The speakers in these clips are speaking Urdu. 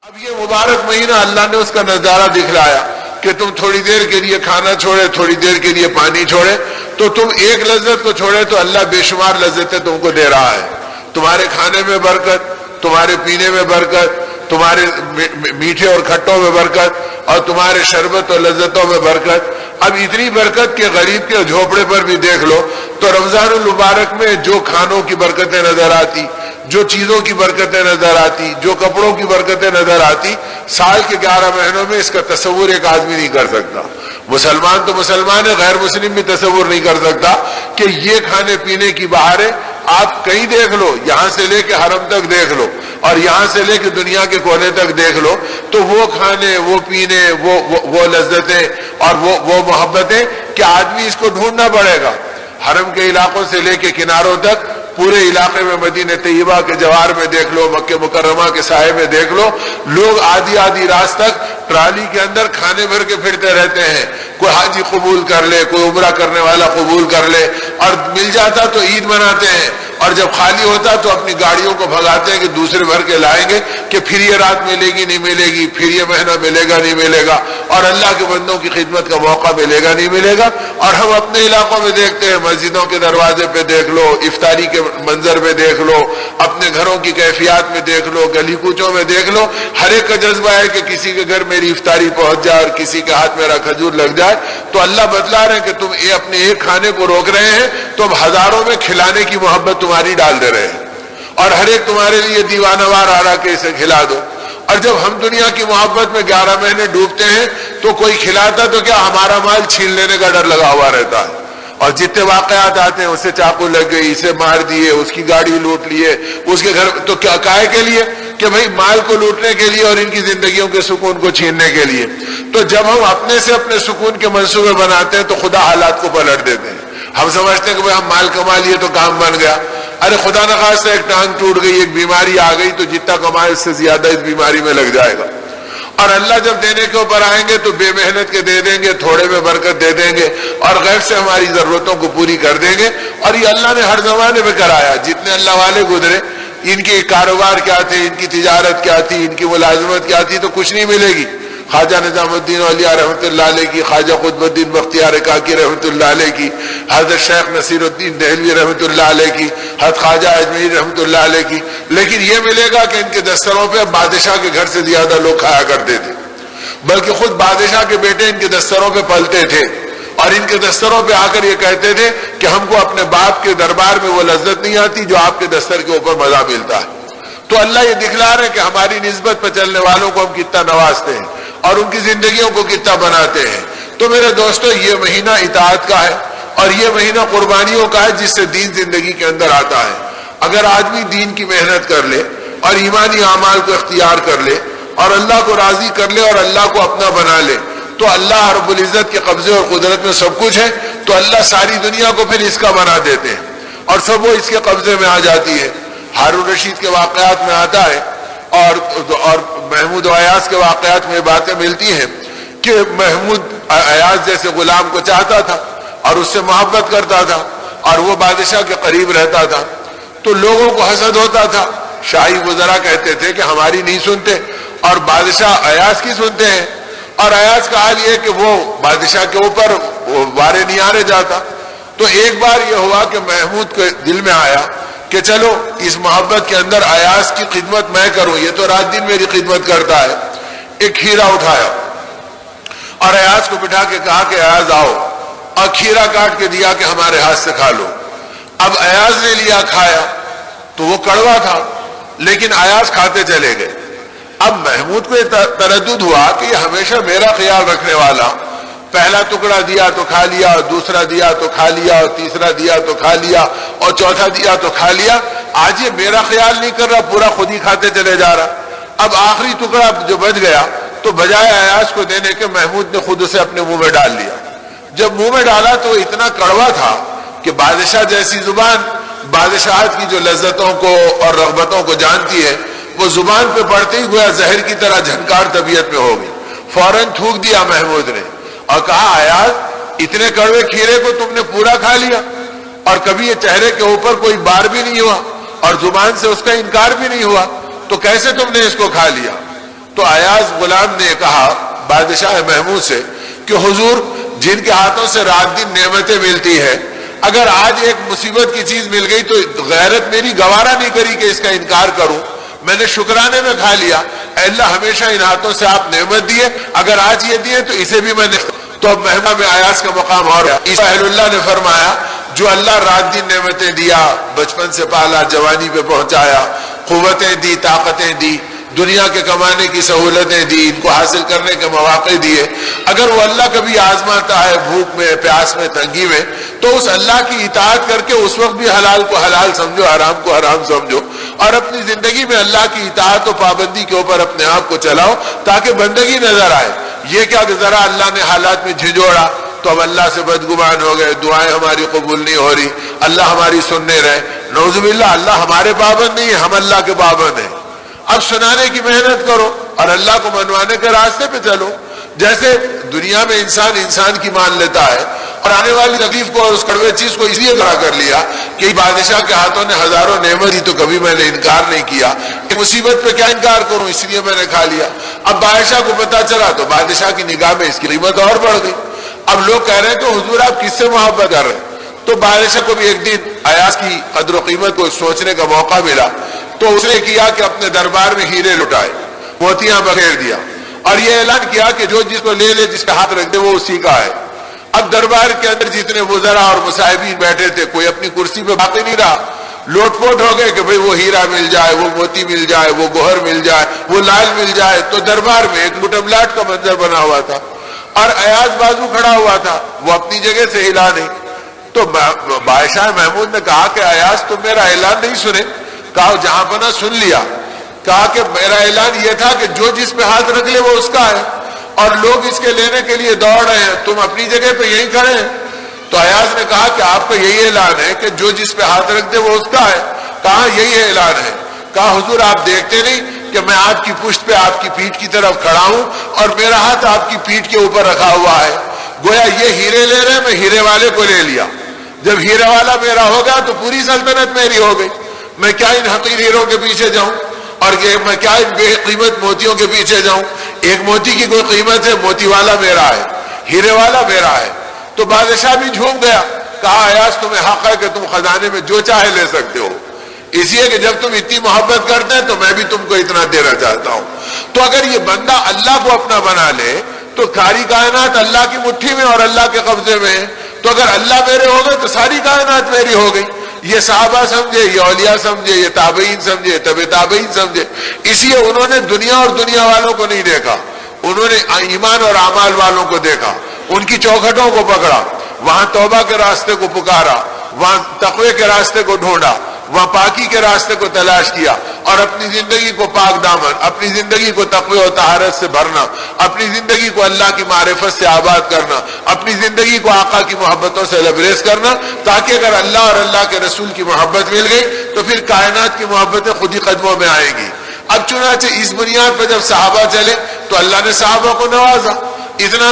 اب یہ مبارک مہینہ اللہ نے اس کا نظارہ دکھلایا کہ تم تھوڑی دیر کے لیے کھانا چھوڑے، تھوڑی دیر کے لیے پانی چھوڑے، تو تم ایک لذت کو چھوڑے تو اللہ بے شمار لذتیں تم کو دے رہا ہے. تمہارے کھانے میں برکت، تمہارے پینے میں برکت، تمہارے میٹھے اور کھٹوں میں برکت، اور تمہارے شربت اور لذتوں میں برکت. اب اتنی برکت کہ غریب کے جھوپڑے پر بھی دیکھ لو تو رمضان المبارک میں جو کھانوں کی برکتیں نظر آتی، جو چیزوں کی برکتیں نظر آتی، جو کپڑوں کی برکتیں نظر آتی، سال کے 11 مہینوں میں اس کا تصور ایک آدمی نہیں کر سکتا. مسلمان تو مسلمان ہے، غیر مسلم بھی تصور نہیں کر سکتا کہ یہ کھانے پینے کی بہاریں آپ کہیں دیکھ لو، یہاں سے لے کے حرم تک دیکھ لو اور یہاں سے لے کے دنیا کے کونے تک دیکھ لو، تو وہ کھانے، وہ پینے، وہ لذتیں اور وہ محبتیں کہ آدمی اس کو ڈھونڈنا پڑے گا. حرم کے علاقوں سے لے کے کناروں تک، پورے علاقے میں مدینہ طیبہ کے جوار میں دیکھ لو، مکہ مکرمہ کے سائے میں دیکھ لو، لوگ آدھی رات تک ٹرالی کے اندر کھانے بھر کے پھرتے رہتے ہیں. کوئی حاجی قبول کر لے، کوئی عمرہ کرنے والا قبول کر لے، اور مل جاتا تو عید مناتے ہیں، اور جب خالی ہوتا تو اپنی گاڑیوں کو بھگاتے ہیں کہ دوسرے بھر کے لائیں گے کہ پھر یہ رات ملے گی نہیں ملے گی، پھر یہ مہینہ ملے گا نہیں ملے گا، اور اللہ کے بندوں کی خدمت کا موقع ملے گا نہیں ملے گا. اور ہم اپنے علاقوں میں دیکھتے ہیں، مسجدوں کے دروازے پہ دیکھ لو، افطاری کے منظر میں دیکھ لو، اپنے گھروں کی کیفیات میں دیکھ لو، گلی کوچوں میں دیکھ لو، ہر ایک کا جذبہ ہے کہ کسی کے گھر میری افطاری پہنچ جائے اور کسی کے ہاتھ میرا کھجور لگ جائے. تو اللہ بتلا رہے ہیں کہ تم اپنے ایک کھانے کو روک رہے ہیں تو اب ہزاروں میں کھلانے کی محبت تمہاری ڈال دے رہے ہیں، اور ہر ایک تمہارے لیے دیوانہ وار آ رہا کہ اسے کھلا دو. اور جب ہم دنیا کی محبت میں 11 مہینے ڈوبتے ہیں تو کوئی کھلاتا تو کیا، ہمارا مال چھین لینے کا ڈر لگا ہوا رہتا ہے. اور جتنے واقعات آتے ہیں، اسے چاقو لگ گئی، اسے مار دیے، اس کی گاڑی لوٹ لیے، اس کے گھر، تو کیا کائے کے لیے کہ بھئی مال کو لوٹنے کے لیے اور ان کی زندگیوں کے سکون کو چھیننے کے لیے. تو جب ہم اپنے سے اپنے سکون کے منصوبے بناتے ہیں تو خدا حالات کو پلٹ دیتے ہیں. ہم سمجھتے ہیں کہ بھئی ہم مال کما لیے تو کام بن گیا. ارے خدا نخواستہ ایک ٹانگ ٹوٹ گئی، ایک بیماری آ گئی، تو جتنا کمائے اس سے زیادہ اس بیماری میں لگ جائے گا. اور اللہ جب دینے کے اوپر آئیں گے تو بے محنت کے دے دیں گے، تھوڑے میں برکت دے دیں گے، اور غیب سے ہماری ضرورتوں کو پوری کر دیں گے. اور یہ اللہ نے ہر زمانے میں کرایا. جتنے اللہ والے گزرے، ان کے کاروبار کیا تھے، ان کی تجارت کیا تھی، ان کی ملازمت کیا تھی، تو کچھ نہیں ملے گی. خواجہ نظام الدین اولیاء رحمۃ اللہ علیہ کی، خواجہ قطب الدین بختیار کاکی رحمۃ اللہ علیہ کی، حضرت شیخ نصیر الدین دہلوی رحمۃ اللہ علیہ کی، حضرت خواجہ اجمیر رحمۃ اللہ علیہ کی. لیکن یہ ملے گا کہ ان کے دستروں پہ بادشاہ کے گھر سے زیادہ لوگ کھایا کرتے تھے، بلکہ خود بادشاہ کے بیٹے ان کے دستروں پہ پلتے تھے، اور ان کے دستروں پہ آ کر یہ کہتے تھے کہ ہم کو اپنے باپ کے دربار میں وہ لذت نہیں آتی جو آپ کے دستر کے اوپر مزہ ملتا ہے. تو اللہ یہ دکھلا رہے ہیں کہ ہماری نسبت پہ چلنے والوں کو ہم کتنا نوازتے ہیں اور ان کی زندگیوں کو کتنا بناتے ہیں. تو میرے دوستو، یہ مہینہ اطاعت کا ہے، اور یہ مہینہ قربانیوں کا ہے، جس سے دین زندگی کے اندر آتا ہے. اگر آدمی دین کی محنت کر لے اور ایمانی اعمال کو اختیار کر لے اور اللہ کو راضی کر لے اور اللہ کو اپنا بنا لے، تو اللہ رب العزت کے قبضے اور قدرت میں سب کچھ ہے. تو اللہ ساری دنیا کو پھر اس کا بنا دیتے ہیں اور سب وہ اس کے قبضے میں آ جاتی ہے. ہارون رشید کے واقعات میں آتا ہے، اور محمود ایاز کے واقعات میں باتیں ملتی ہیں کہ محمود ایاز جیسے غلام کو چاہتا تھا اور اس سے محبت کرتا تھا، اور وہ بادشاہ کے قریب رہتا تھا. تو لوگوں کو حسد ہوتا تھا. شاہی وزراء کہتے تھے کہ ہماری نہیں سنتے اور بادشاہ ایاز کی سنتے ہیں. اور ایاز کا حال یہ کہ وہ بادشاہ کے اوپر وارے نہیں آنے جاتا. تو ایک بار یہ ہوا کہ محمود کے دل میں آیا کہ چلو اس محبت کے اندر ایاز کی خدمت میں کروں، یہ تو رات دن میری خدمت کرتا ہے. ایک کھیرا اٹھایا اور ایاز کو بٹھا کے کہا کہ ایاز آؤ، اور کھیرا کاٹ کے دیا کہ ہمارے ہاتھ سے کھا لو. اب ایاز نے لیا، کھایا تو وہ کڑوا تھا، لیکن ایاز کھاتے چلے گئے. اب محمود کو یہ تردد ہوا کہ یہ ہمیشہ میرا خیال رکھنے والا، پہلا ٹکڑا دیا تو کھا لیا، اور دوسرا دیا تو کھا لیا، اور تیسرا دیا تو کھا لیا، اور چوتھا دیا تو کھا لیا، آج یہ میرا خیال نہیں کر رہا، پورا خود ہی کھاتے چلے جا رہا. اب آخری ٹکڑا جو بچ گیا تو بجائے ایاز کو دینے کے محمود نے خود اسے اپنے منہ میں ڈال لیا. جب منہ میں ڈالا تو وہ اتنا کڑوا تھا کہ بادشاہ جیسی زبان بادشاہت کی جو لذتوں کو اور رغبتوں کو جانتی ہے، وہ زبان پہ پڑتے ہی گویا زہر کی طرح جھنکار طبیعت میں ہو گئی. فوراً تھوک دیا محمود نے اور کہا، ایاز اتنے کڑوے کھیرے کو تم نے پورا کھا لیا، اور کبھی یہ چہرے کے اوپر کوئی بار بھی نہیں ہوا اور زبان سے اس کا انکار بھی نہیں ہوا، تو کیسے تم نے اس کو کھا لیا؟ تو ایاز غلام نے کہا بادشاہ محمود سے کہ حضور جن کے ہاتھوں سے رات دن نعمتیں ملتی ہے، اگر آج ایک مصیبت کی چیز مل گئی تو غیرت میری گوارا نہیں کری کہ اس کا انکار کروں، میں نے شکرانے میں کھا لیا۔ اے اللہ ہمیشہ ان ہاتھوں سے آپ نعمت دیے، اگر آج یہ دیے تو اسے بھی میں نے، تو اب مہمہ میں ایاز کا مقام اور عیسیٰ اہل اللہ نے فرمایا جو اللہ رات دن نعمتیں دیا، بچپن سے پالا، جوانی پہ پہنچایا، قوتیں دی، طاقتیں دی، دنیا کے کمانے کی سہولتیں دی، ان کو حاصل کرنے کے مواقع دیے، اگر وہ اللہ کبھی آزماتا ہے بھوک میں، پیاس میں، تنگی میں، تو اس اللہ کی اطاعت کر کے اس وقت بھی حلال کو حلال سمجھو، حرام کو حرام سمجھو، اور اپنی زندگی میں اللہ کی اطاعت و پابندی کے اوپر اپنے آپ کو چلاؤ تاکہ بندگی نظر آئے۔ یہ کیا کہ ذرا اللہ نے حالات میں جھنجھوڑا تو اب اللہ سے بدگمان ہو گئے، دعائیں ہماری قبول نہیں ہو رہی، اللہ ہماری سننے رہے، نعوذ باللہ اللہ ہمارے پابند نہیں ہے، ہم اللہ کے پابند ہیں۔ اب سنانے کی محنت کرو اور اللہ کو منوانے کے راستے پہ چلو۔ جیسے دنیا میں انسان کی مان لیتا ہے اور آنے والی تکلیف کو اور اس کڑوے چیز کو اس لیے کھڑا کر لیا کہ بادشاہ کے ہاتھوں نے ہزاروں نعمت دی تو کبھی میں نے انکار نہیں کیا، کہ مصیبت پہ کیا انکار کروں، اس لیے میں نے کھا لیا۔ اب بادشاہ کو پتا چلا تو بادشاہ کی نگاہ میں اس کی قیمت اور بڑھ گئی۔ اب لوگ کہہ رہے ہیں کہ حضور آپ کس سے محبت کر رہے ہیں؟ تو بادشاہ کو بھی ایک دن ایاز کی قدر و قیمت کو سوچنے کا موقع ملا، تو اس نے کیا کہ اپنے دربار میں ہیرے لٹائے، موتیاں بخیر دیا، اور یہ اعلان کیا کہ جو جس کو لے لے، جس کا ہاتھ رکھ دے وہ اسی کا ہے۔ اب دربار کے اندر جتنے وزراء اور مصاحبین بیٹھے تھے کوئی اپنی کرسی پہ باقی نہیں رہا، لوٹ پوٹ ہو گئے کہ بھئی وہ ہیرا مل جائے، وہ موتی مل جائے، وہ گوہر مل جائے، وہ لال مل جائے۔ تو دربار میں ایک لوٹملاٹ کا منظر بنا ہوا تھا اور ایاز بازو کھڑا ہوا تھا، وہ اپنی جگہ سے ہلا نہیں۔ تو بادشاہ محمود نے کہا کہ ایاز تم میرا اعلان نہیں سنے؟ کہا جہاں پناہ سن لیا، کہا کہ میرا اعلان یہ تھا کہ جو جس پہ ہاتھ رکھ لے وہ اس کا ہے، اور لوگ اس کے لینے کے لیے دوڑ رہے ہیں، تم اپنی جگہ پہ یہیں کھڑے ہیں۔ تو ایاز نے کہا کہ آپ کا یہی اعلان ہے کہ جو جس پہ ہاتھ رکھ دے وہ اس کا ہے؟ کہا یہی اعلان ہے۔ کہا حضور آپ دیکھتے نہیں کہ میں آپ کی پشت پہ آپ کی پیٹھ کی طرف کھڑا ہوں اور میرا ہاتھ آپ کی پیٹھ کے اوپر رکھا ہوا ہے، گویا یہ ہیرے لے رہے، میں ہیرے والے کو لے لیا، جب ہیرے والا میرا ہو گیا تو پوری سلطنت میری ہو گئی، میں کیا ان حقیر ہیروں کے پیچھے جاؤں، اور میں کیا ان بے قیمت موتیوں کے پیچھے جاؤں؟ ایک موتی کی کوئی قیمت ہے؟ موتی والا میرا ہے، ہیرے والا میرا ہے۔ تو بادشاہ بھی جھوم گیا، کہا ایاز تمہیں حق ہے کہ تم خزانے میں جو چاہے لے سکتے ہو، اس لیے کہ جب تم اتنی محبت کرتے ہیں تو میں بھی تم کو اتنا دینا چاہتا ہوں۔ تو اگر یہ بندہ اللہ کو اپنا بنا لے تو ساری کائنات اللہ کی مٹھی میں اور اللہ کے قبضے میں ہے، تو اگر اللہ میرے ہو گئے تو ساری کائنات میری ہو گئی۔ یہ صحابہ سمجھے، یہ اولیاء سمجھے، یہ تابعین سمجھے، تبع تابعین سمجھے، اس لیے انہوں نے دنیا اور دنیا والوں کو نہیں دیکھا، انہوں نے ایمان اور اعمال والوں کو دیکھا، ان کی چوکھٹوں کو پکڑا، وہاں توبہ کے راستے کو پکارا، وہاں تقوی کے راستے کو ڈھونڈا، وہاں پاکی کے راستے کو تلاش کیا، اور اپنی زندگی کو پاک دامن، اپنی زندگی کو تقوی و طہارت سے بھرنا، اپنی زندگی کو اللہ کی معرفت سے آباد کرنا، اپنی زندگی کو آقا کی محبتوں سے لبریز کرنا، تاکہ اگر اللہ اور اللہ کے رسول کی محبت مل گئی تو پھر کائنات کی محبتیں خود ہی قدموں میں آئیں گی۔ اب چنانچہ اس بنیاد پر جب صحابہ چلے تو اللہ نے صحابہ کو نوازا، اتنا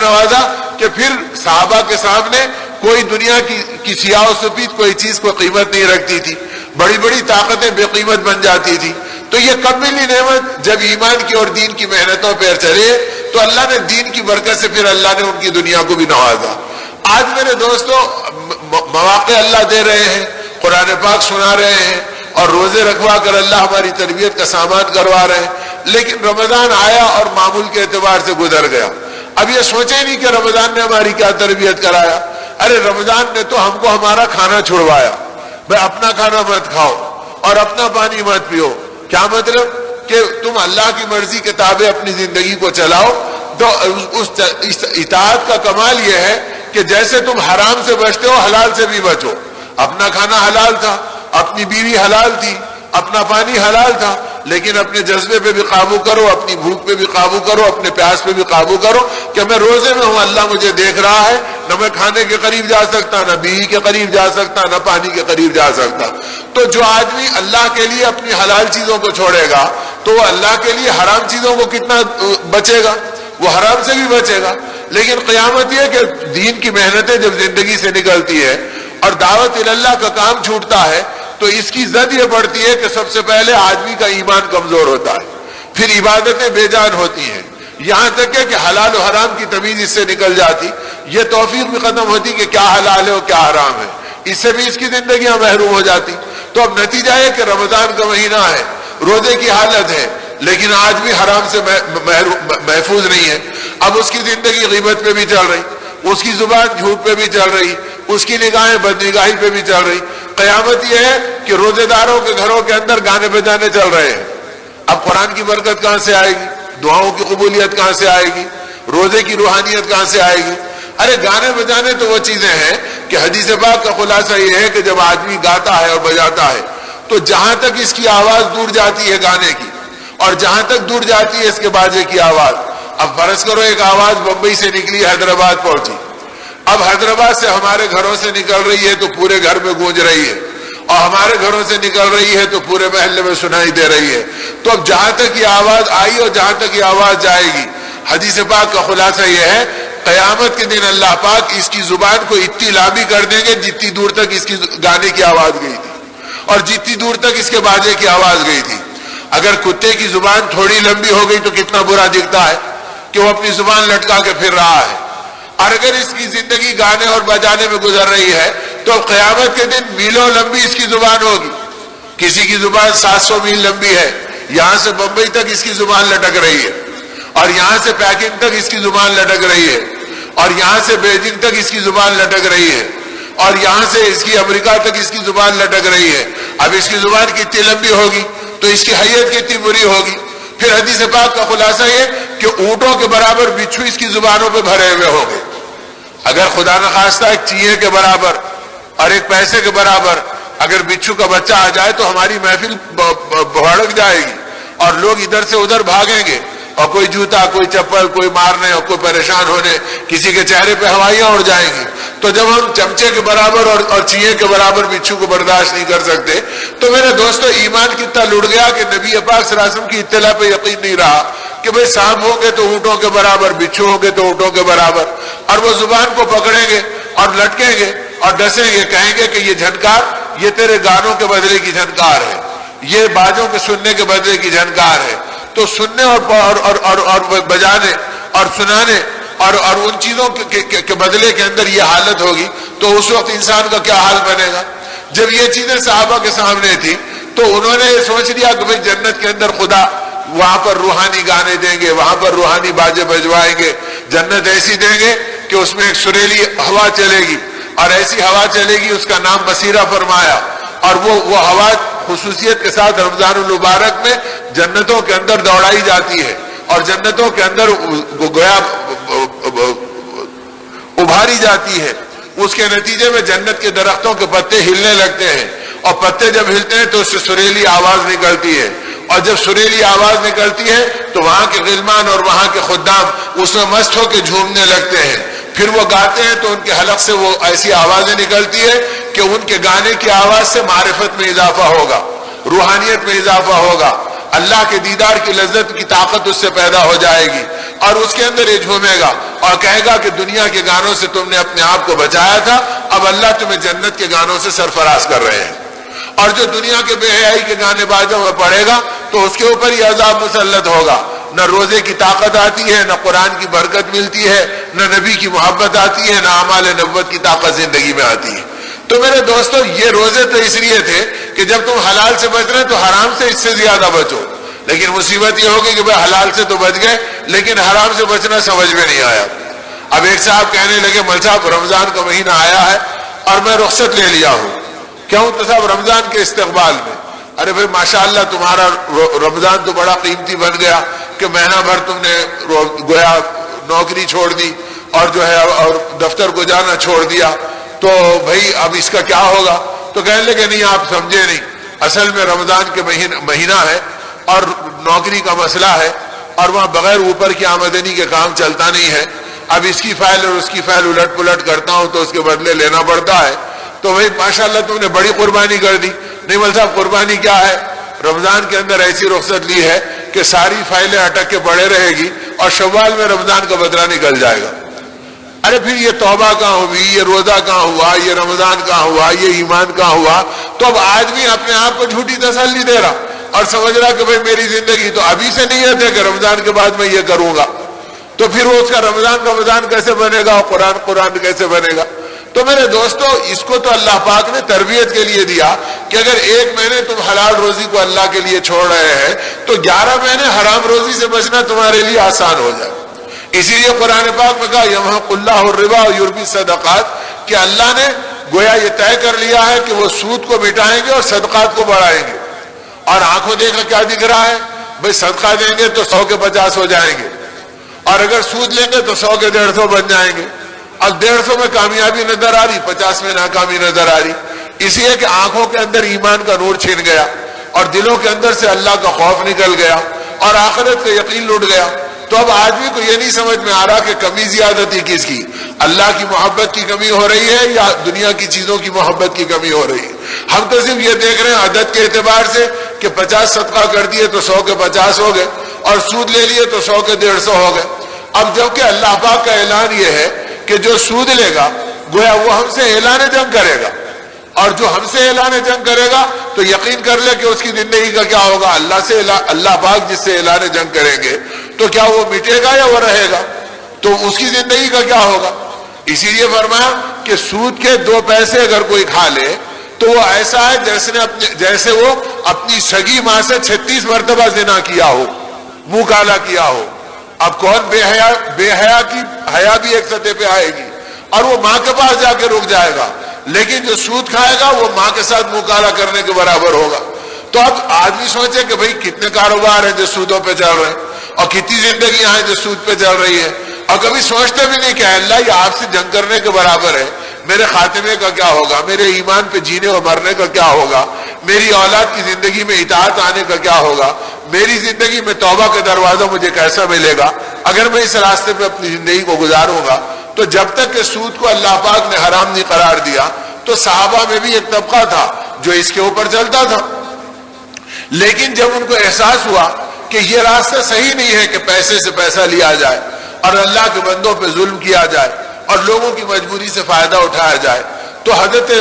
نوازا کہ پھر صحابہ کے سامنے کوئی دنیا کی سیاہ و سفید کوئی چیز کو قیمت نہیں رکھتی تھی، بڑی بڑی طاقتیں بے قیمت بن جاتی تھی۔ تو یہ کب ملی نعمت؟ جب ایمان کی اور دین کی محنتوں پہ چلے تو اللہ نے دین کی برکت سے پھر اللہ نے ان کی دنیا کو بھی نوازا۔ آج میرے دوستو مواقع اللہ دے رہے ہیں، قرآن پاک سنا رہے ہیں اور روزے رکھوا کر اللہ ہماری تربیت کا سامان کروا رہے ہیں، لیکن رمضان آیا اور معمول کے اعتبار سے گزر گیا۔ اب یہ سوچے نہیں کہ رمضان نے ہماری کیا تربیت کرایا۔ ارے رمضان نے تو ہم کو ہمارا کھانا چھڑوایا، بھائی اپنا کھانا مت کھاؤ اور اپنا پانی مت پیو۔ کیا مطلب؟ کہ تم اللہ کی مرضی کے تابع اپنی زندگی کو چلاؤ۔ تو اس اطاعت کا کمال یہ ہے کہ جیسے تم حرام سے بچتے ہو حلال سے بھی بچو۔ اپنا کھانا حلال تھا، اپنی بیوی حلال تھی، اپنا پانی حلال تھا، لیکن اپنے جذبے پہ بھی قابو کرو، اپنی بھوک پہ بھی قابو کرو، اپنے پیاس پہ بھی قابو کرو کہ میں روزے میں ہوں، اللہ مجھے دیکھ رہا ہے، نہ میں کھانے کے قریب جا سکتا، نہ بیوی کے قریب جا سکتا، نہ پانی کے قریب جا سکتا۔ تو جو آدمی اللہ کے لیے اپنی حلال چیزوں کو چھوڑے گا تو وہ اللہ کے لیے حرام چیزوں کو کتنا بچے گا، وہ حرام سے بھی بچے گا۔ لیکن قیامت یہ کہ دین کی محنتیں جب زندگی سے نکلتی ہے اور دعوت اللہ کا کام چھوٹتا ہے تو اس کی زد یہ پڑتی ہے کہ سب سے پہلے آدمی کا ایمان کمزور ہوتا ہے، پھر عبادتیں بے جان ہوتی ہیں، یہاں تک کہ حلال و حرام کی تمیز اس سے نکل جاتی، یہ توفیق بھی ختم ہوتی کہ کیا حلال ہے اور کیا حرام ہے، اس سے بھی اس کی زندگیاں محروم ہو جاتی۔ تو اب نتیجہ ہے کہ رمضان کا مہینہ ہے، روزے کی حالت ہے، لیکن آج بھی حرام سے محفوظ نہیں ہے۔ اب اس کی زندگی غیبت پہ بھی چل رہی، اس کی زبان جھوٹ پہ بھی چل رہی، اس کی نگاہیں بدنگاہی پہ بھی چل رہی۔ قیامت یہ ہے کہ روزے داروں کے گھروں کے اندر گانے بجانے چل رہے ہیں۔ اب قرآن کی برکت کہاں سے آئے گی؟ دعاؤں کی قبولیت کہاں سے آئے گی؟ روزے کی روحانیت کہاں سے آئے گی؟ ارے گانے بجانے تو وہ چیزیں ہیں کہ حدیث پاک کا خلاصہ یہ ہے کہ جب آدمی گاتا ہے اور بجاتا ہے تو جہاں تک اس کی آواز دور جاتی ہے گانے کی، اور جہاں تک دور جاتی ہے اس کے باجے کی آواز، اب فرض کرو ایک آواز بمبئی سے نکلی حیدرآباد پہنچی، اب حیدرآباد سے ہمارے گھروں سے نکل رہی ہے تو پورے گھر میں گونج رہی ہے، اور ہمارے گھروں سے نکل رہی ہے تو پورے محلے میں سنائی دے رہی ہے۔ تو اب جہاں تک یہ آواز آئی اور جہاں تک یہ آواز جائے گی، حدیث پاک کا خلاصہ یہ ہے قیامت کے دن اللہ پاک اس کی زبان کو اتنی لامی کر دیں گے جتنی دور تک اس کی گانے کی آواز گئی تھی اور جتنی دور تک اس کے باجے کی آواز گئی تھی۔ اگر کتے کی زبان تھوڑی لمبی ہو گئی تو کتنا برا دکھتا ہے کہ وہ اپنی زبان لٹکا کے پھر رہا ہے، اور اگر اس کی زندگی گانے اور بجانے میں گزر رہی ہے تو قیامت کے دن میلوں لمبی اس کی زبان ہوگی۔ کسی کی زبان 700 میل لمبی ہے، یہاں سے بمبئی تک اس کی زبان لٹک رہی ہے، اور یہاں سے پیکنگ تک اس کی زبان لٹک رہی ہے، اور یہاں سے بیجنگ تک اس کی زبان لٹک رہی ہے، اور یہاں سے اس کی امریکہ تک اس کی زبان لٹک رہی ہے۔ اب اس کی زبان کتنی لمبی ہوگی تو اس کی حیت کتنی بری ہوگی۔ پھر حدیث پاک کا خلاصہ یہ کہ اونٹوں کے برابر بچھو اس کی زبانوں پہ بھرے ہوئے ہوں گے۔ اگر خدا نخواستہ ایک چیے کے برابر اور ایک پیسے کے برابر اگر بچھو کا بچہ آ جائے تو ہماری محفل بھڑک جائے گی اور لوگ ادھر سے ادھر بھاگیں گے، اور کوئی جوتا، کوئی چپل، کوئی مارنے اور کوئی پریشان ہونے، کسی کے چہرے پہ ہوائیاں اڑ جائیں گی۔ تو جب ہم چمچے کے برابر اور چیے کے برابر بچھو کو برداشت نہیں کر سکتے تو میرے دوستو ایمان کتنا لٹ گیا کہ نبی پاک صلی اللہ علیہ وسلم کی اطلاع پہ یقین نہیں رہا کہ بھئی سانپ ہوں گے تو اونٹوں کے برابر، بچھو ہوں گے تو اونٹوں کے برابر، اور وہ زبان کو پکڑیں گے اور لٹکیں گے اور ڈسیں گے، کہیں گے کہ یہ جھنکار یہ تیرے گانوں کے بدلے کی جھنکار ہے، یہ باجوں کے سننے کے بدلے کی جھنکار ہے۔ تو سننے اور بجانے اور سنانے اور ان چیزوں کے بدلے کے اندر یہ حالت ہوگی تو اس وقت انسان کا کیا حال بنے گا؟ جب یہ چیزیں صحابہ کے سامنے تھی تو انہوں نے سوچ لیا کہ بھئی جنت کے اندر خدا وہاں پر روحانی گانے دیں گے، وہاں پر روحانی باجے بجوائیں گے، جنت ایسی دیں گے کہ اس میں ایک سریلی ہوا چلے گی، اور ایسی ہوا چلے گی اس کا نام مسیرہ فرمایا، اور وہ ہوا خصوصیت کے ساتھ رمضان المبارک میں جنتوں کے اندر دوڑائی جاتی ہے اور جنتوں کے اندر گویا ابھاری جاتی ہے۔ اس کے نتیجے میں جنت کے درختوں کے پتے ہلنے لگتے ہیں، اور پتے جب ہلتے ہیں تو اس سے سریلی آواز نکلتی ہے، اور جب سریلی آواز نکلتی ہے تو وہاں کے غلمان اور وہاں کے خدام اس میں مست ہو کے جھومنے لگتے ہیں۔ پھر وہ گاتے ہیں تو ان کے حلق سے وہ ایسی آوازیں نکلتی ہے کہ ان کے گانے کی آواز سے معرفت میں اضافہ ہوگا، روحانیت میں اضافہ ہوگا، اللہ کے دیدار کی لذت کی طاقت اس سے پیدا ہو جائے گی، اور اس کے اندر یہ جھومے گا اور کہے گا کہ دنیا کے گانوں سے تم نے اپنے آپ کو بچایا تھا، اب اللہ تمہیں جنت کے گانوں سے سرفراز کر رہے ہیں۔ اور جو دنیا کے بے حیائی کے گانے بازوں میں پڑے گا تو اس کے اوپر یہ عذاب مسلط ہوگا۔ نہ روزے کی طاقت آتی ہے، نہ قرآن کی برکت ملتی ہے، نہ نبی کی محبت آتی ہے، نہ اعمال نبوت کی طاقت زندگی میں آتی ہے۔ تو میرے دوستو یہ روزے تو اس لیے تھے کہ جب تم حلال سے بچ رہے تو حرام سے اس سے زیادہ بچو، لیکن مصیبت یہ ہوگی کہ بھائی حلال سے تو بچ گئے لیکن حرام سے بچنا سمجھ میں نہیں آیا۔ اب ایک صاحب کہنے لگے مول صاحب رمضان کا مہینہ آیا ہے اور میں رخصت لے لیا ہوں، کیوں؟ تو صاحب رمضان کے استقبال میں۔ ارے بھائی ماشاءاللہ تمہارا رمضان تو بڑا قیمتی بن گیا کہ مہینہ بھر تم نے گویا نوکری چھوڑ دی اور جو ہے اور دفتر کو جانا چھوڑ دیا، تو بھائی اب اس کا کیا ہوگا؟ تو کہنے لگے نہیں آپ سمجھے نہیں، اصل میں رمضان کے مہینہ ہے اور نوکری کا مسئلہ ہے اور وہاں بغیر اوپر کی آمدنی کے کام چلتا نہیں ہے، اب اس کی فائل اور اس کی فائل الٹ پلٹ کرتا ہوں تو اس کے بدلے لینا پڑتا ہے۔ تو بھائی ماشاءاللہ تم نے بڑی قربانی کر دی۔ نہیں مول صاحب قربانی کیا ہے؟ رمضان کے اندر ایسی رخصت لی ہے کہ ساری فائلیں اٹک کے پڑے رہے گی اور شوال میں رمضان کا بدلہ نکل جائے گا۔ ارے پھر یہ توبہ کہاں ہوئی، یہ روزہ کہاں ہوا، یہ رمضان کہاں ہوا، یہ ایمان کہاں ہوا؟ تو اب آدمی اپنے آپ کو جھوٹی تسلی دے رہا۔ اور سمجھ رہا کہ بھئی میری زندگی تو ابھی سے نیت ہے کہ رمضان کے بعد میں یہ کروں گا، تو پھر وہ اس کا رمضان کیسے بنے گا اور قرآن کیسے بنے گا؟ تو میرے دوستو، اس کو تو اللہ پاک نے تربیت کے لیے دیا کہ اگر 1 مہینے تم حلال روزی کو اللہ کے لیے چھوڑ رہے ہیں تو 11 مہینے حرام روزی سے بچنا تمہارے لیے آسان ہو جائے۔ اسی لیے قرآن پاک میں کہا یمحق اللہ الربا ویربی الصدقات، کہ اللہ نے گویا یہ طے کر لیا ہے کہ وہ سود کو مٹائیں گے اور صدقات کو بڑھائیں گے۔ اور آنکھوں دیکھا کیا دکھ رہا ہے؟ بھئی صدقہ دیں گے تو 100 کے 50 ہو جائیں گے، اور اگر سود لیں گے تو 100 کے 150 بن جائیں گے۔ اب 150 میں کامیابی نظر آ رہی، 50 میں ناکامی نظر آ رہی، اس لیے کہ آنکھوں کے اندر ایمان کا نور چھن گیا اور دلوں کے اندر سے اللہ کا خوف نکل گیا اور آخرت کا یقین لٹ گیا۔ تو اب آدمی کو یہ نہیں سمجھ میں آ رہا کہ کمی زیادتی کس کی، اللہ کی محبت کی کمی ہو رہی ہے یا دنیا کی چیزوں کی محبت کی کمی ہو رہی ہے۔ ہم تو صرف یہ دیکھ رہے ہیں عدد کے اعتبار سے کہ 50 صدقہ کر دیے تو 100 کے 50 ہو گئے، اور سود لے لیے تو 100 کے 150 ہو گئے۔ اب جبکہ اللہ پاک کا اعلان یہ ہے کہ جو سود لے گا گویا وہ ہم سے اعلان جنگ کرے گا، اور جو ہم سے اعلان جنگ کرے گا تو یقین کر لے کہ اس کی زندگی کا کیا ہوگا، اللہ پاک جس سے اعلان جنگ کریں گے تو کیا وہ مٹے گا یا وہ رہے گا، تو اس کی زندگی کا کیا ہوگا۔ اسی لیے فرمایا کہ سود کے 2 پیسے اگر کوئی کھا لے تو وہ ایسا ہے جیسے وہ اپنی سگی ماں سے 36 مرتبہ زنا کیا ہو، منہ کالا کیا ہو۔ اب کون بے حیا کی حیا بھی ایک سطح پہ آئے گی اور وہ ماں کے پاس جا کے رک جائے گا، لیکن جو سود کھائے گا وہ ماں کے ساتھ منہ کالا کرنے کے برابر ہوگا۔ تو اب آدمی سوچے کہ بھئی کتنے کاروبار ہیں جو سودوں پہ چل رہے ہیں، اور کتنی زندگیاں ہیں جو سود پہ چل رہی ہیں، اور کبھی سوچتے بھی نہیں کہ اللہ یہ آپ سے جنگ کرنے کے برابر ہے، میرے خاتمے کا کیا ہوگا، میرے ایمان پہ جینے اور مرنے کا کیا ہوگا، میری اولاد کی زندگی میں اطاعت آنے کا کیا ہوگا، میری زندگی میں توبہ کا دروازہ مجھے کیسا ملے گا اگر میں اس راستے پہ اپنی زندگی کو گزاروں گا۔ تو جب تک کہ سود کو اللہ پاک نے حرام نہیں قرار دیا تو صحابہ میں بھی ایک طبقہ تھا جو اس کے اوپر چلتا تھا، لیکن جب ان کو احساس ہوا کہ یہ راستہ صحیح نہیں ہے کہ پیسے سے پیسہ لیا جائے اور اللہ کے بندوں پہ ظلم کیا جائے اور لوگوں کی مجبوری سے فائدہ اٹھایا جائے، تو حضرت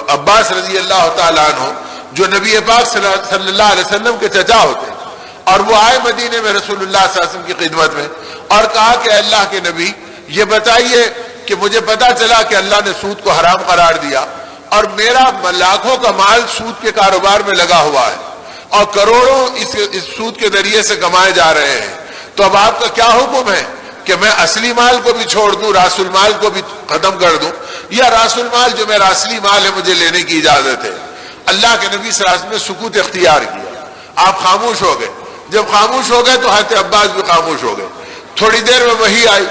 عباس رضی اللہ تعالیٰ عنہ جو نبی پاک صلی اللہ علیہ وسلم کے چچا ہوتے ہیں، اور وہ آئے مدینے میں رسول اللہ صلی اللہ علیہ وسلم کی خدمت میں اور کہا کہ اللہ کے نبی یہ بتائیے کہ مجھے پتا چلا کہ اللہ نے سود کو حرام قرار دیا اور میرا لاکھوں کا مال سود کے کاروبار میں لگا ہوا ہے اور کروڑوں اس سود کے ذریعے سے کمائے جا رہے ہیں، تو اب آپ کا کیا حکم ہے کہ میں اصلی مال کو بھی چھوڑ دوں، راس المال کو بھی ختم کر دوں، یا راس المال جو میرا اصلی مال ہے مجھے لینے کی اجازت ہے؟ اللہ کے نبی صلی اللہ علیہ وسلم نے سکوت اختیار کیا، آپ خاموش ہو گئے۔ جب خاموش ہو گئے تو حضرت عباس بھی خاموش ہو گئے۔ تھوڑی دیر میں وحی آئی،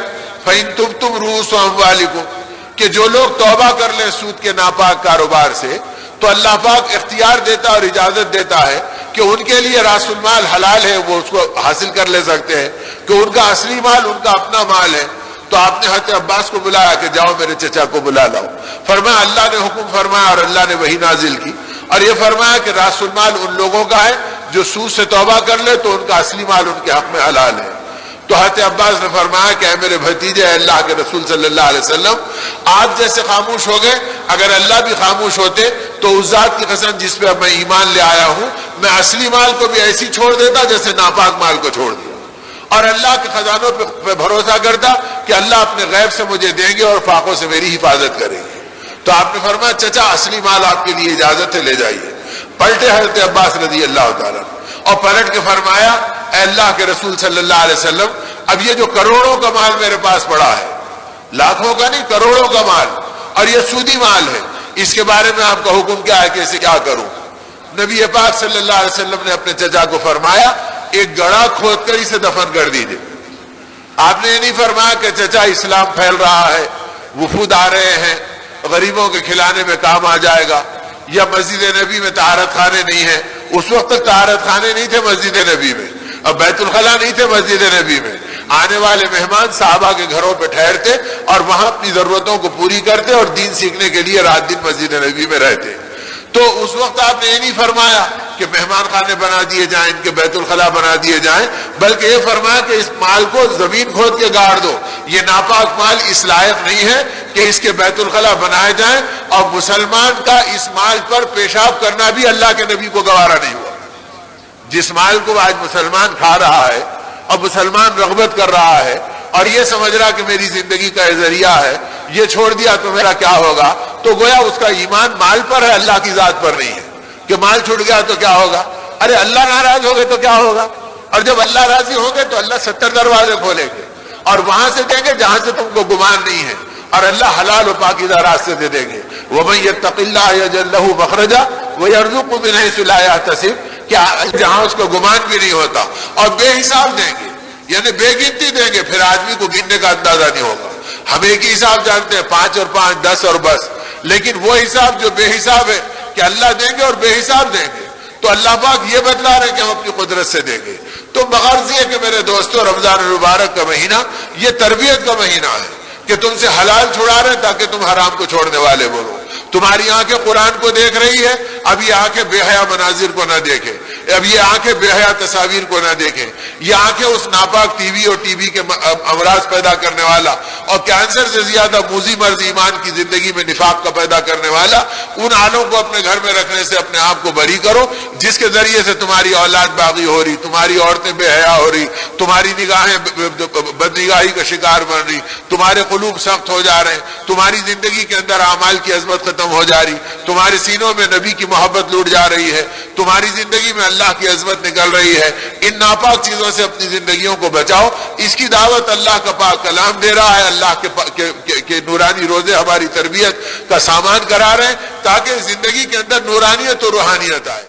فَإِن تُبْتُمْ رُؤُوسُ أَمْوَالِكُمْ، کہ جو لوگ توبہ کر لیں سود کے ناپاک کاروبار سے تو اللہ پاک اختیار دیتا اور اجازت دیتا ہے کہ ان کے لیے راس المال حلال ہے، وہ اس کو حاصل کر لے سکتے ہیں، کہ ان کا اصلی مال ان کا اپنا مال ہے۔ تو آپ نے حضرت عباس کو بلایا کہ جاؤ میرے چچا کو بلا لاؤ۔ فرمایا اللہ نے حکم فرمایا اور اللہ نے وحی نازل کی اور یہ فرمایا کہ راس المال ان لوگوں کا ہے جو سود سے توبہ کر لے تو ان کا اصلی مال ان کے حق میں حلال ہے۔ تو حضرت عباس نے فرمایا کہ اے میرے بھتیجے، اے اللہ کے رسول صلی اللہ علیہ وسلم، آپ جیسے خاموش ہو گئے، اگر اللہ بھی خاموش ہوتے تو اس ذات کی قسم جس پہ میں ایمان لے آیا ہوں، میں اصلی مال کو بھی ایسی چھوڑ دیتا جیسے ناپاک مال کو چھوڑ دیا، اور اللہ کے خزانوں پہ بھروسہ کرتا کہ اللہ اپنے غیب سے مجھے دیں گے اور فاقوں سے میری حفاظت کریں گے۔ تو آپ نے فرمایا چچا اصلی مال آپ کے لیے اجازت ہے، لے جائیے۔ پلٹے حضرت عباس رضی اللہ تعالیٰ اور پلٹ کے فرمایا اے اللہ کے رسول صلی اللہ علیہ وسلم، اب یہ جو کروڑوں کا مال میرے پاس پڑا ہے، لاکھوں کا نہیں کروڑوں کا مال، اور یہ سودی مال ہے، اس کے بارے میں آپ کا حکم کیا ہے کہ اسے کیا کروں؟ نبی پاک صلی اللہ علیہ وسلم نے اپنے چچا کو فرمایا ایک گڑھا کھود کر اسے دفن کر دیجیے۔ آپ نے یہ نہیں فرمایا کہ چچا اسلام پھیل رہا ہے، وفود آ رہے ہیں، غریبوں کے کھلانے میں کام آ جائے گا، یا مسجد نبی میں طہارت خانے نہیں ہیں۔ اس وقت تک طہارت خانے نہیں تھے مسجد نبی میں، اب بیت الخلا نہیں تھے مسجد نبی میں۔ آنے والے مہمان صحابہ کے گھروں پہ ٹھہرتے اور وہاں اپنی ضرورتوں کو پوری کرتے اور دین سیکھنے کے لیے رات دن مسجد نبی میں رہتے۔ تو اس وقت آپ نے یہ نہیں فرمایا کہ مہمان خانے بنا دیے جائیں، ان کے بیت الخلا بنا دیے جائیں، بلکہ یہ فرمایا کہ اس مال کو زمین کھود کے گاڑ دو، یہ ناپاک مال اس لائق نہیں ہے کہ اس کے بیت الخلا بنائے جائیں، اور مسلمان کا اس مال پر پیشاب کرنا بھی اللہ کے نبی کو گوارا نہیں ہوا۔ جس مال کو آج مسلمان کھا رہا ہے اور مسلمان رغبت کر رہا ہے اور یہ سمجھ رہا کہ میری زندگی کا یہ ذریعہ ہے، یہ چھوڑ دیا تو میرا کیا ہوگا، تو گویا اس کا ایمان مال پر ہے، اللہ کی ذات پر نہیں ہے کہ مال چھوٹ گیا تو کیا ہوگا۔ ارے اللہ ناراض ہو گئے تو کیا ہوگا، اور جب اللہ راضی ہوں گے تو اللہ 70 دروازے کھولیں گے اور وہاں سے دیں گے جہاں سے تم کو گمان نہیں ہے، اور اللہ حلال و پاکیزہ راستے سے دیں گے۔ وَمَن يَتَّقِ اللَّهَ يَجْعَل لَّهُ مَخْرَجًا وَيَرْزُقْهُ مِنْ حَيْثُ لَا يَحْتَسِبُ، کہ جہاں اس کو گمان بھی نہیں ہوتا، اور بے حساب دیں گے، یعنی بے گنتی دیں گے، پھر آدمی کو گننے کا اندازہ نہیں ہوگا۔ ہم ایک ہی حساب جانتے ہیں، 5 اور 5 10 اور بس، لیکن وہ حساب جو بے حساب ہے کہ اللہ دیں گے اور بے حساب دیں گے، تو اللہ پاک یہ بتلا رہے ہیں کہ ہم اپنی قدرت سے دیں گے۔ تو بغرض یہ کہ میرے دوستوں، رمضان المبارک کا مہینہ یہ تربیت کا مہینہ ہے کہ تم سے حلال چھڑا رہے ہیں تاکہ تم حرام کو چھوڑنے والے بنو۔ تمہاری آنکھیں قرآن کو دیکھ رہی ہے، اب یہ آنکھیں بے حیا مناظر کو نہ دیکھیں، اب یہ آنکھیں بے حیا تصاویر کو نہ دیکھیں، یہ آنکھیں اس ناپاک ٹی وی اور ٹی وی کے امراض پیدا کرنے والا اور کینسر سے زیادہ موذی مرض ایمان کی زندگی میں نفاق کا پیدا کرنے والا ان آلوں کو اپنے گھر میں رکھنے سے اپنے آپ کو بری کرو، جس کے ذریعے سے تمہاری اولاد باغی ہو رہی، تمہاری عورتیں بے حیا ہو رہی، تمہاری نگاہیں بد نگاہی کا شکار بن رہی، تمہارے قلوب سخت ہو جا رہے ہیں، تمہاری زندگی کے اندر اعمال کی عظمت ختم ہو جا رہی، تمہارے سینوں میں نبی کی محبت لوٹ جا رہی ہے، تمہاری زندگی میں اللہ کی عظمت نکل رہی ہے۔ ان ناپاک چیزوں سے اپنی زندگیوں کو بچاؤ، اس کی دعوت اللہ کا پاک کلام دے رہا ہے، اللہ کے نورانی روزے ہماری تربیت کا سامان کرا رہے ہیں تاکہ زندگی کے اندر نورانیت اور روحانیت آئے۔